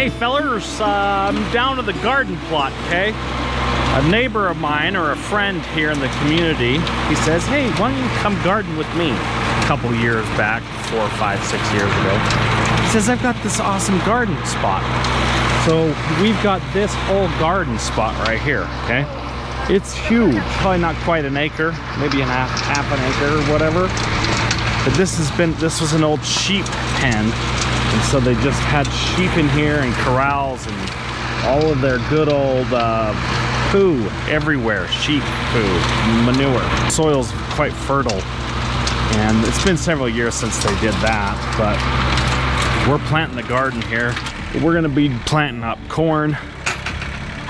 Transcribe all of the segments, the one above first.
Hey fellers, I'm down to the garden plot, okay? A neighbor of mine, or a friend here in the community, he says, hey, why don't you come garden with me? A couple years back, 4, 5, 6 years ago. He says, I've got this awesome garden spot. So we've got this whole garden spot right here, okay? It's huge, probably not quite an acre, maybe half an acre or whatever. But this was an old sheep pen. And so they just had sheep in here and corrals and all of their good old poo everywhere. Sheep poo, manure. Soil's quite fertile. And it's been several years since they did that, but we're planting the garden here. We're gonna be planting up corn,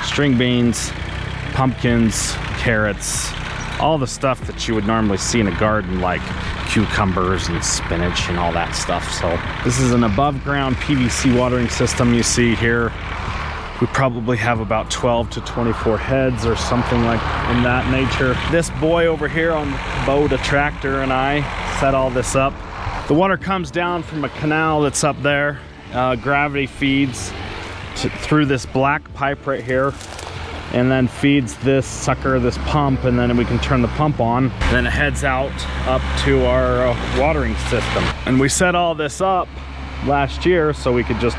string beans, pumpkins, carrots, all the stuff that you would normally see in a garden, like cucumbers and spinach and all that stuff. So this is an above ground PVC watering system you see here. We probably have about 12 to 24 heads or something like in that nature. This boy over here on the boat, a tractor, and I set all this up. The water comes down from a canal that's up there. Gravity feeds through this black pipe right here, and then feeds this sucker, this pump, and then we can turn the pump on. Then it heads out up to our watering system. And we set all this up last year so we could just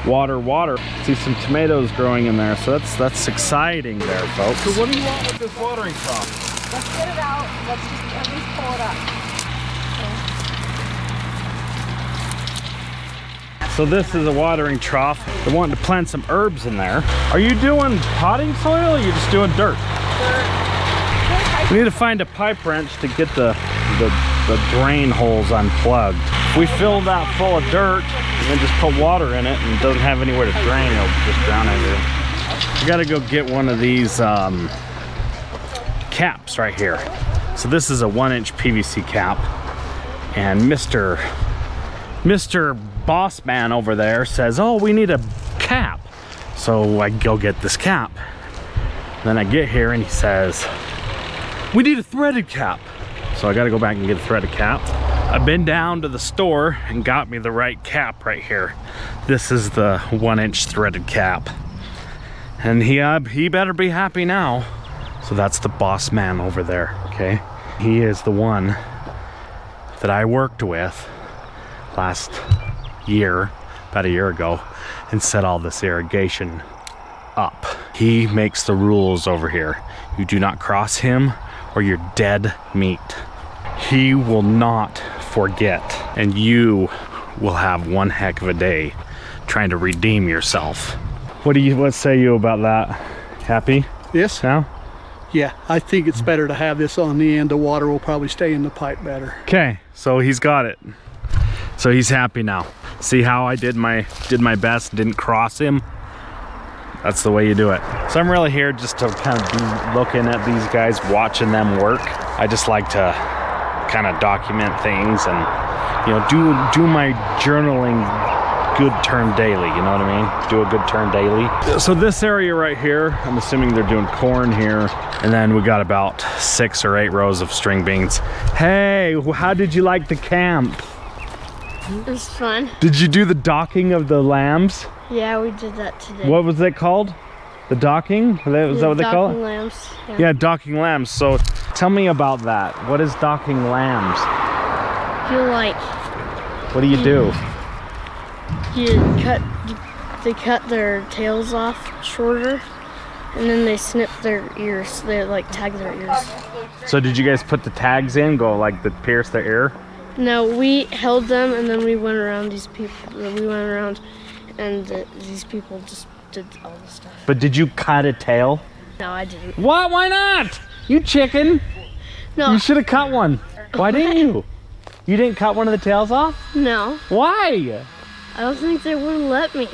water. See some tomatoes growing in there, so that's exciting there, folks. So what do you want with this watering trough? Let's get it out. Let's just at least pull it up. So this is a watering trough. They're wanting to plant some herbs in there. Are you doing potting soil or are you just doing dirt? Dirt. We need to find a pipe wrench to get the drain holes unplugged. If we fill that full of dirt and then just put water in it and it doesn't have anywhere to drain, it'll just drown everything. We gotta go get one of these caps right here. So this is a 1-inch PVC cap, and Mr. Boss man over there says, oh, we need a cap. So I go get this cap. Then I get here and he says, we need a threaded cap. So I gotta go back and get a threaded cap. I've been down to the store and got me the right cap right here. This is the 1-inch threaded cap. And he better be happy now. So that's the boss man over there, okay? He is the one that I worked with last year, about a year ago, and set all this irrigation up. He makes the rules over here. You do not cross him or you're dead meat. He will not forget, and you will have one heck of a day trying to redeem yourself. What say you about that? Happy? Yes. Now? Yeah, I think it's better to have this on the end. The water will probably stay in the pipe better. Okay, so he's got it. So he's happy now. See how I did my best, didn't cross him? That's the way you do it. So I'm really here just to kind of be looking at these guys, watching them work. I just like to kind of document things and, you know, do my journaling good turn daily, you know what I mean? Do a good turn daily. So this area right here, I'm assuming they're doing corn here. And then we got about 6 or 8 rows of string beans. Hey, how did you like the camp? It was fun. Did you do the docking of the lambs? Yeah, we did that today. What was it called? The docking? Was that what they call it? Docking lambs. Yeah, docking lambs. So tell me about that. What is docking lambs? What do you do? They cut their tails off shorter, and then they snip their ears. They like tag their ears. So did you guys put the tags in, pierce their ear? No, we held them and then we went around these people. We went around and these people just did all the stuff. But did you cut a tail? No, I didn't. What? Why not? You chicken. No. You should have cut one. Why didn't you? You didn't cut one of the tails off? No. Why? I don't think they would let me.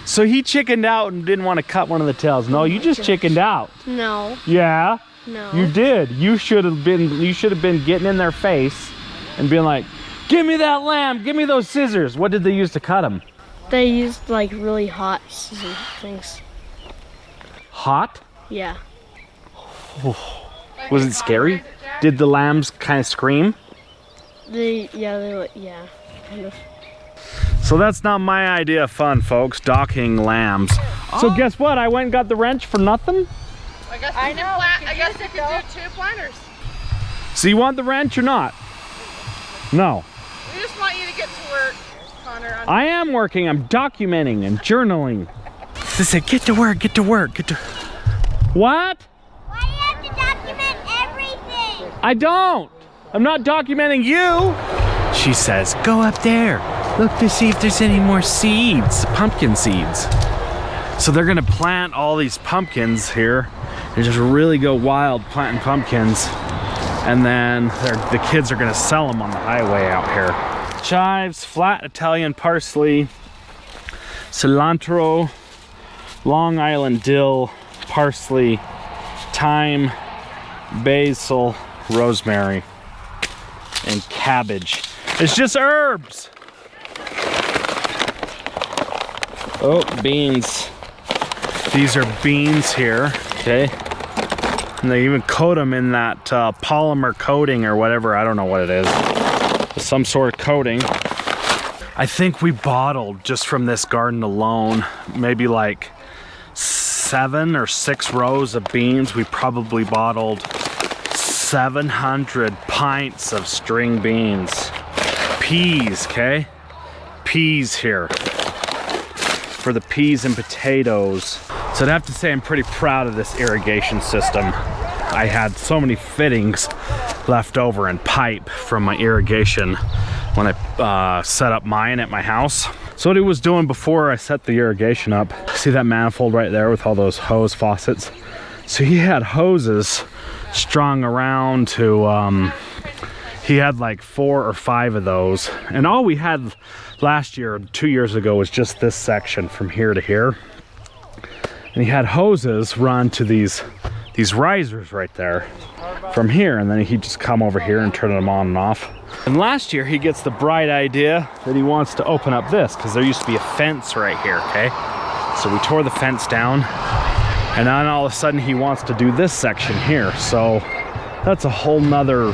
So he chickened out and didn't want to cut one of the tails. No, you just chickened out. No. Yeah. No. You did. You should have been getting in their face and being like, give me that lamb, give me those scissors. What did they use to cut them? They used like really hot scissor things. Hot? Yeah. Was it scary? Did the lambs kind of scream? Yeah, kind of. So that's not my idea of fun, folks, docking lambs. So guess what? I went and got the wrench for nothing? I guess you could do 2 planters. So you want the wrench or not? No. We just want you to get to work, Connor. I am working. I'm documenting and journaling. They said, get to work, get to work, get to... What? Why do you have to document everything? I don't. I'm not documenting you. She says, go up there. Look to see if there's any more seeds, pumpkin seeds. So they're gonna plant all these pumpkins here and just really go wild planting pumpkins. And then the kids are gonna sell them on the highway out here. Chives, flat Italian parsley, cilantro, Long Island dill, parsley, thyme, basil, rosemary, and cabbage. It's just herbs. Oh, beans. These are beans here, okay? And they even coat them in that polymer coating or whatever. I don't know what it is. Some sort of coating. I think we bottled just from this garden alone, maybe like 7 or 6 rows of beans. We probably bottled 700 pints of string beans. Peas, okay? Peas here. For the peas and potatoes. So I'd have to say I'm pretty proud of this irrigation system. I had so many fittings left over and pipe from my irrigation when I set up mine at my house. So what he was doing before I set the irrigation up, see that manifold right there with all those hose faucets? So he had hoses strung around to, he had like 4 or 5 of those. And all we had last year, 2 years ago, was just this section from here to here. And he had hoses run to these risers right there from here, and then he'd just come over here and turn them on and off. And last year he gets the bright idea that he wants to open up this because there used to be a fence right here, okay? So we tore the fence down, and then all of a sudden he wants to do this section here. So that's a whole nother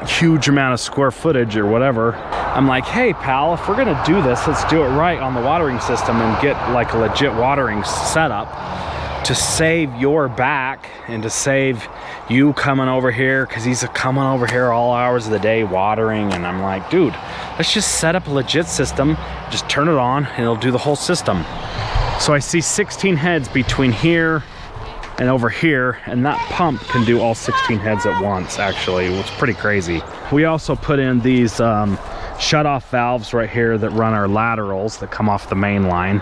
huge amount of square footage or whatever. I'm like, hey pal, if we're gonna do this, let's do it right on the watering system and get like a legit watering setup to save your back and to save you coming over here, because he's coming over here all hours of the day watering. And I'm like, dude, let's just set up a legit system, just turn it on and it'll do the whole system. So I see 16 heads between here and over here, and that pump can do all 16 heads at once, actually, which is pretty crazy. We also put in these shut-off valves right here that run our laterals that come off the main line,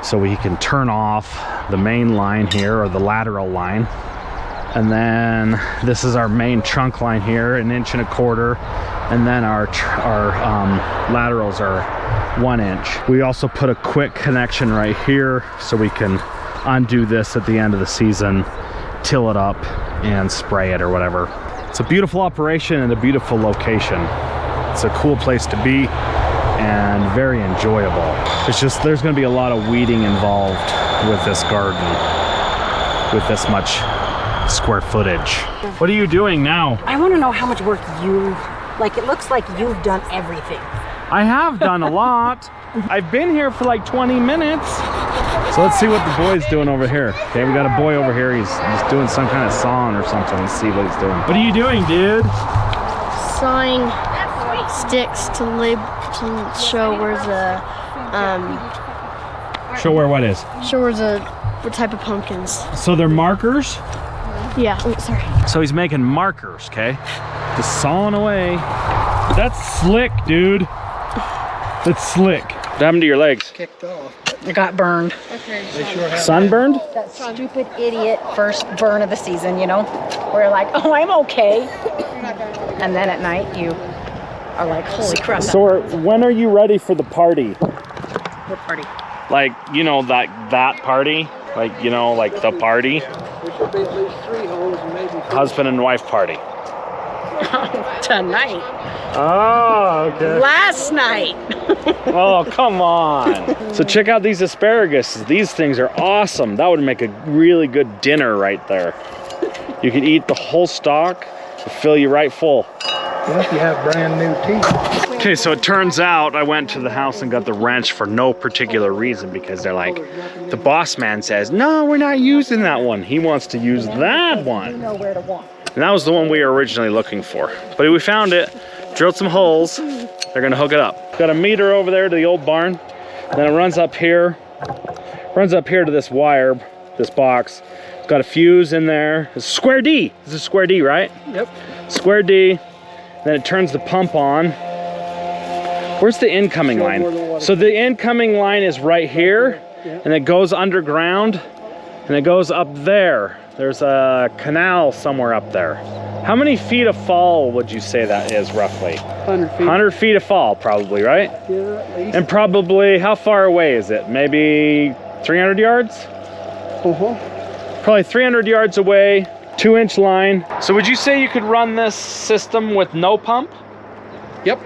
so we can turn off the main line here, or the lateral line. And then this is our main trunk line here, 1 1/4 inch, and then our laterals are 1 inch. We also put a quick connection right here so we can undo this at the end of the season, till it up and spray it or whatever. It's a beautiful operation and a beautiful location. It's a cool place to be and very enjoyable. It's just there's going to be a lot of weeding involved with this garden with this much square footage. What are you doing now? I want to know how much work it looks like you've done everything. I have done a lot. I've been here for like 20 minutes. So let's see what the boy's doing over here. Okay, we got a boy over here. He's doing some kind of song or something. Let's see what he's doing. What are you doing, dude? Sawing sticks to show where's a Show where what is? show where's what type of pumpkins. So they're markers? Yeah. Oh, sorry. So he's making markers, okay? Just sawing away. That's slick, dude. That's slick. What happened to your legs? Kicked off. I got burned. Sunburned? That stupid idiot first burn of the season, you know? Where you're like, oh, I'm okay. And then at night you are like, holy crap. So when are you ready for the party? What party? Like, you know, that party? Like, you know, like the party? There should be at least 3 holes and maybe 4. Husband and wife party. Tonight. Oh, okay. Last night. Oh, come on. So check out these asparagus. These things are awesome. That would make a really good dinner right there. You could eat the whole stalk, it'll fill you right full. Well, if you have brand new teeth. Okay, so it turns out I went to the house and got the wrench for no particular reason, because they're like, the boss man says, no, we're not using that one. He wants to use that one. And that was the one we were originally looking for. But we found it, drilled some holes. They're gonna hook it up. Got a meter over there to the old barn. Then it runs up here to this wire, this box. It's got a fuse in there. It's square D. This is square D, right? Yep. Square D. Then it turns the pump on. Where's the incoming line? So the incoming line is right here, and it goes underground, and it goes up there. There's a canal somewhere up there. How many feet of fall would you say that is, roughly? 100 feet. 100 feet of fall, probably, right? Yeah, at least. And probably, how far away is it? Maybe 300 yards? Probably 300 yards away, 2-inch line. So would you say you could run this system with no pump? Yep.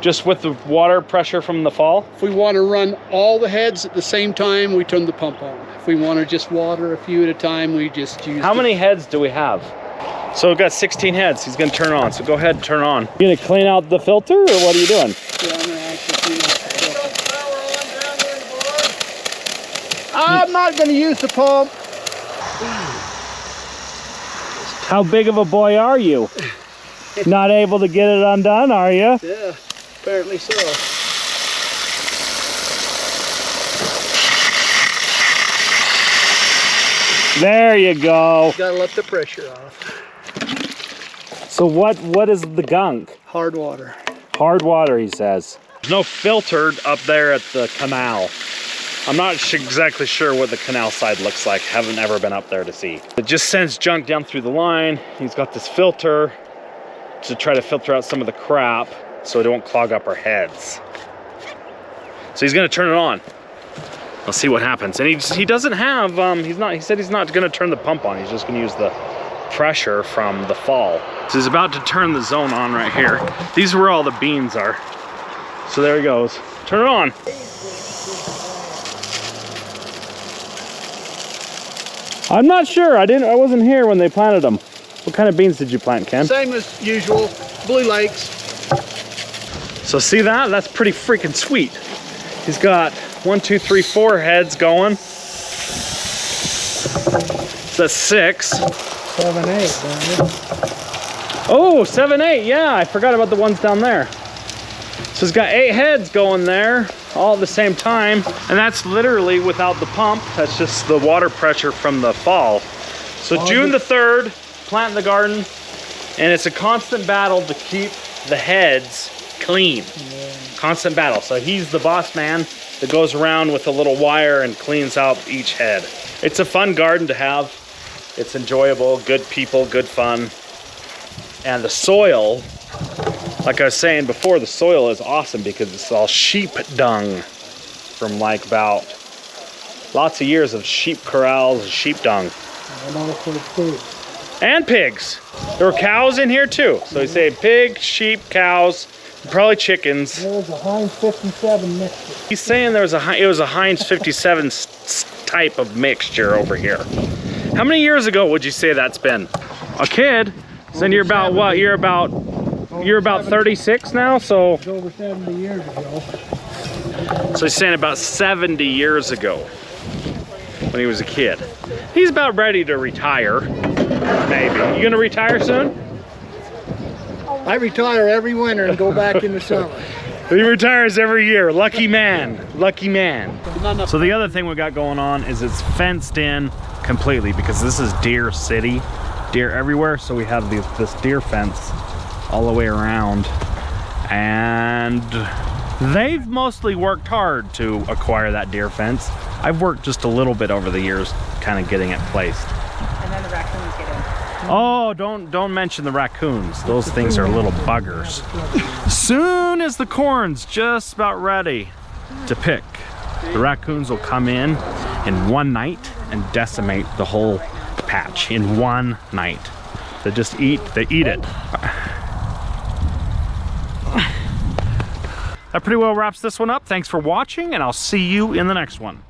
Just with the water pressure from the fall? If we want to run all the heads at the same time, we turn the pump on. If we want to just water a few at a time, we just use. How many heads do we have? So we've got 16 heads. He's gonna turn on. So go ahead and turn on. You gonna clean out the filter, or what are you doing? Yeah, I'm gonna actually use the filter. I'm not gonna use the pump. How big of a boy are you? Not able to get it undone, are you? Yeah, apparently so. There you go. Gotta let the pressure off. So what is the gunk? Hard water. Hard water, he says. There's no filter up there at the canal. I'm not exactly sure what the canal side looks like. Haven't ever been up there to see. It just sends junk down through the line. He's got this filter to try to filter out some of the crap so it won't clog up our heads. So he's gonna turn it on. Let's see what happens. And he doesn't have, he said he's not gonna turn the pump on. He's just gonna use the pressure from the fall. So he's about to turn the zone on right here. These are where all the beans are. So there he goes. Turn it on. I'm not sure. I wasn't here when they planted them. What kind of beans did you plant, Ken? Same as usual, Blue Lakes. So see that? That's pretty freaking sweet. He's got 1, 2, 3, 4 heads going. So that's 6. 7, 8, Oh, 7, 8. Yeah, I forgot about the ones down there. So he's got 8 heads going there all at the same time. And that's literally without the pump. That's just the water pressure from the fall. So June the 3rd, plant in the garden. And it's a constant battle to keep the heads clean. Yeah. Constant battle. So he's the boss man that goes around with a little wire and cleans out each head. It's a fun garden to have. It's enjoyable, good people, good fun. And the soil, like I was saying before, the soil is awesome because it's all sheep dung from like about lots of years of sheep corrals and sheep dung. And also pigs. And pigs. There were cows in here too. So you say pig, sheep, cows, probably chickens. There was a Heinz 57 mixture. He's saying it was a Heinz 57 type of mixture over here. How many years ago would you say that's been? A kid? So you're about what? You're about 36 now, so It's over 70 years ago. so he's saying about 70 years ago when he was a kid. He's about ready to retire, maybe. You gonna retire soon? I retire every winter and go back in the summer. He retires every year. Lucky man. Lucky man. So the other thing we got going on is it's fenced in completely because this is deer city. Deer everywhere. So we have this deer fence all the way around. And they've mostly worked hard to acquire that deer fence. I've worked just a little bit over the years kind of getting it placed. And then the raccoons get in. Oh, don't mention the raccoons. Those things are little buggers. Soon as the corn's just about ready to pick, the raccoons will come in one night and decimate the whole patch in one night. They just eat it. That pretty well wraps this one up. Thanks for watching, and I'll see you in the next one.